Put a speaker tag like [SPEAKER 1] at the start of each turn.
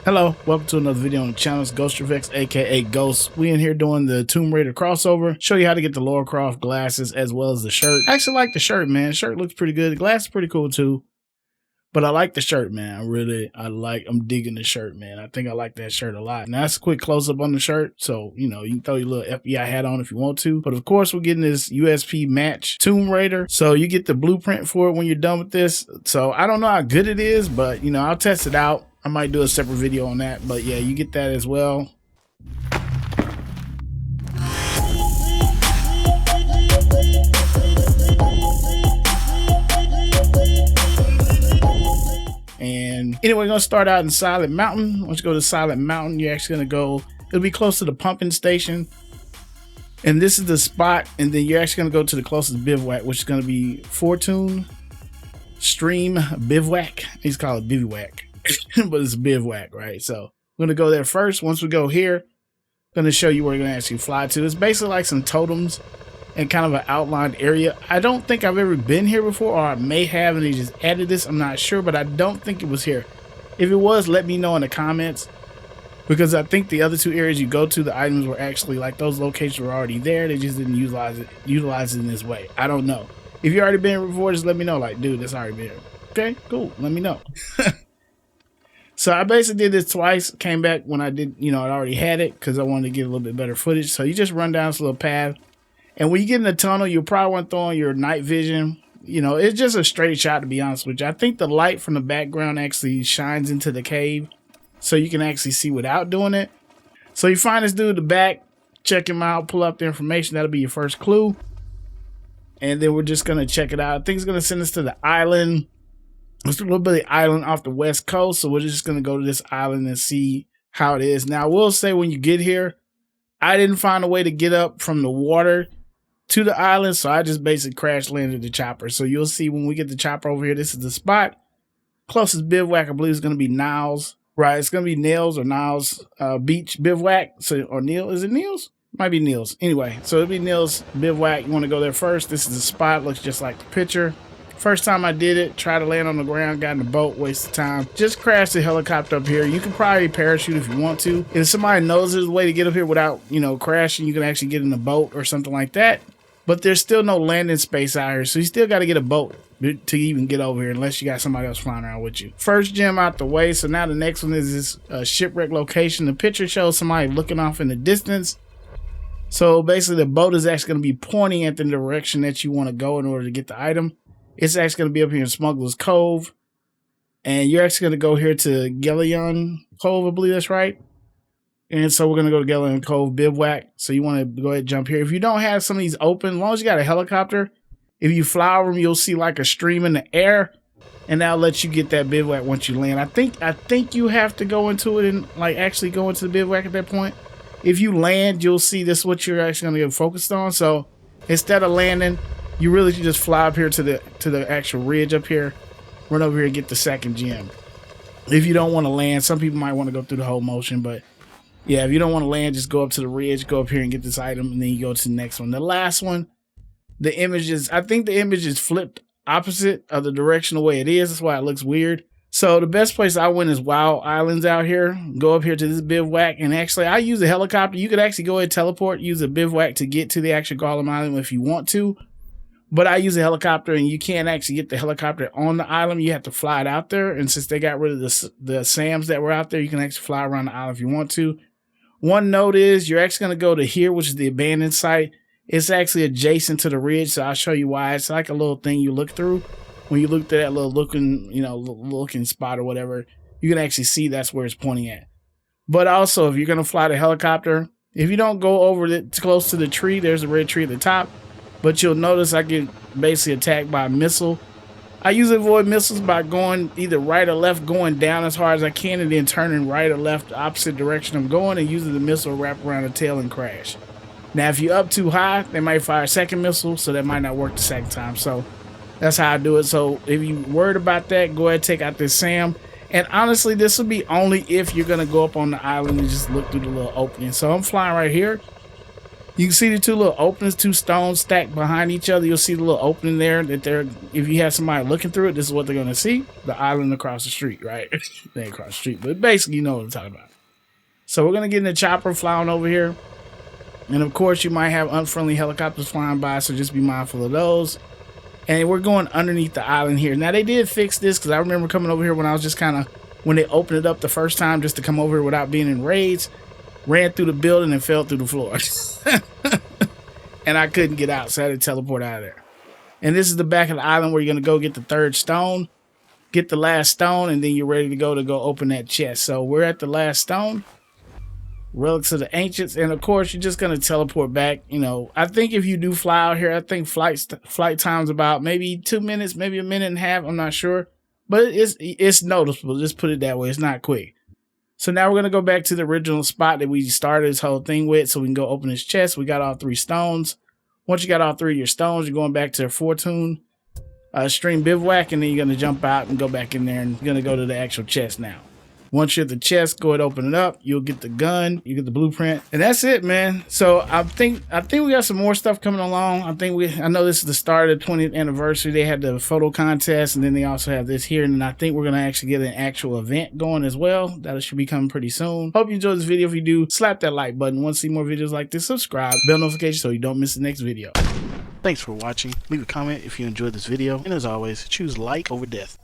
[SPEAKER 1] Hello, welcome to another video on the channel. It's GHOSTDRIFTX, aka Ghost. We in here doing the Tomb Raider crossover. Show you how to get the Lara Croft glasses as well as the shirt. I actually like the shirt, man. The shirt looks pretty good. The glass is pretty cool too. But I like the shirt, man. I'm digging the shirt, man. I think I like that shirt a lot. Now that's a quick close up on the shirt. So, you know, you can throw your little FBI hat on if you want to. But of course, we're getting this USP match Tomb Raider. So you get the blueprint for it when you're done with this. So I don't know how good it is, but you know, I'll test it out. I might do a separate video on that, but yeah, you get that as well. And anyway, we're gonna start out in Silent Mountain. Once you go to Silent Mountain, you're actually gonna go, it'll be close to the pumping station. And this is the spot, and then you're actually gonna go to the closest bivouac, which is gonna be Fortune Stream Bivouac. He's called it Bivouac. But it's bivouac, right? So we're gonna go there first. Once we go here, I'm gonna show you where you're gonna actually fly to. It's basically like some totems and kind of an outlined area. I don't think I've ever been here before, or I may have and they just added this. I'm not sure, but I don't think it was here. If it was, let me know in the comments, because I think the other two areas you go to, the items were actually like those locations were already there. They just didn't utilize it in this way. I don't know. If you already been here before, just let me know. Like, dude, that's already been here. Okay, cool. Let me know. So I basically did this twice, came back when I did, you know, I already had it because I wanted to get a little bit better footage. So you just run down this little path, and when you get in the tunnel, you'll probably want to throw on your night vision. You know, it's just a straight shot, to be honest with you. I think the light from the background actually shines into the cave, so you can actually see without doing it. So you find this dude in the back, check him out, pull up the information. That'll be your first clue. And then we're just going to check it out. I think it's going to send us to the island. It's a little bit of the island off the west coast, so we're just going to go to this island and see how it is. Now, I will say when you get here, I didn't find a way to get up from the water to the island, so I just basically crash landed the chopper. So you'll see when we get the chopper over here, this is the spot. Closest bivouac, I believe, is going to be Niles. Right, it's going to be Niles or Niles Beach Bivouac. So, or Neil, is it Niles? Might be Niles. Anyway, so it'll be Niles Bivouac. You want to go there first. This is the spot. Looks just like the picture. First time I did it, tried to land on the ground, got in the boat, wasted time. Just crashed the helicopter up here. You can probably parachute if you want to. If somebody knows there's a way to get up here without, you know, crashing, you can actually get in the boat or something like that. But there's still no landing space out here, so you still got to get a boat to even get over here unless you got somebody else flying around with you. First gem out the way, so now the next one is this shipwreck location. The picture shows somebody looking off in the distance. So basically the boat is actually going to be pointing at the direction that you want to go in order to get the item. It's actually going to be up here in Smuggler's Cove. And you're actually going to go here to Galleon Cove, I believe that's right. And so we're going to go to Galleon Cove Bivouac. So you want to go ahead and jump here. If you don't have some of these open, as long as you got a helicopter, if you fly over them, you'll see like a stream in the air. And that'll let you get that bivouac once you land. I think you have to go into it and like actually go into the bivouac at that point. If you land, you'll see this is what you're actually going to get focused on. So instead of landing, you really should just fly up here to the actual ridge up here, run over here and get the second gem. If you don't want to land, some people might want to go through the whole motion, but yeah, if you don't want to land, just go up to the ridge, go up here and get this item, and then you go to the next one. The last one, the image is, I think the image is flipped opposite of the direction the way it is. That's why it looks weird. So the best place I went is Wild Islands out here. Go up here to this bivouac, and actually I use a helicopter. You could actually go ahead and teleport, use a bivouac to get to the actual Gollum Island if you want to. But I use a helicopter, and you can't actually get the helicopter on the island. You have to fly it out there. And since they got rid of the SAMs that were out there, you can actually fly around the island if you want to. One note is you're actually going to go to here, which is the abandoned site. It's actually adjacent to the ridge, so I'll show you why. It's like a little thing you look through. When you look at that little looking spot or whatever, you can actually see that's where it's pointing at. But also, if you're going to fly the helicopter, if you don't go over close to the tree, there's a red tree at the top. But you'll notice I get basically attacked by a missile. I usually avoid missiles by going either right or left, going down as hard as I can, and then turning right or left, the opposite direction I'm going, and using the missile to wrap around the tail and crash. Now, if you're up too high, they might fire a second missile, so that might not work the second time. So that's how I do it. So if you're worried about that, go ahead and take out this SAM. And honestly, this will be only if you're going to go up on the island and just look through the little opening. So I'm flying right here. You can see the two little openings, two stones stacked behind each other. You'll see the little opening there that if you have somebody looking through it, this is what they're going to see. The island across the street, right? They ain't across the street, but basically you know what I'm talking about. So we're going to get in the chopper flying over here. And of course you might have unfriendly helicopters flying by, so just be mindful of those. And we're going underneath the island here. Now they did fix this, because I remember coming over here when I was just kind of, when they opened it up the first time just to come over here without being in raids, ran through the building and fell through the floor. And I couldn't get out, so I had to teleport out of there. And this is the back of the island where you're going to go get the third stone, get the last stone, and then you're ready to go open that chest. So we're at the last stone, relics of the ancients, and of course you're just going to teleport back. You know, I think if you do fly out here, I think flight time's about maybe 2 minutes, maybe a minute and a half, I'm not sure, but it's noticeable. Just put it that way. It's not quick. So now we're going to go back to the original spot that we started this whole thing with, so we can go open this chest. We got all 3 stones. Once you got all 3 of your stones, you're going back to a Fortune stream bivouac, and then you're going to jump out and go back in there, and you're going to go to the actual chest now. Once you're at the chest, go ahead and open it up. You'll get the gun, you get the blueprint, and that's it, man. So I think we got some more stuff coming along. I know this is the start of the 20th anniversary. They had the photo contest, and then they also have this here, and I think we're gonna actually get an actual event going as well. That should be coming pretty soon. Hope you enjoyed this video. If you do, slap that like button. Want to see more videos like this, subscribe, bell notification so you don't miss the next video. Thanks for watching. Leave a comment if you enjoyed this video, and as always, choose like over death.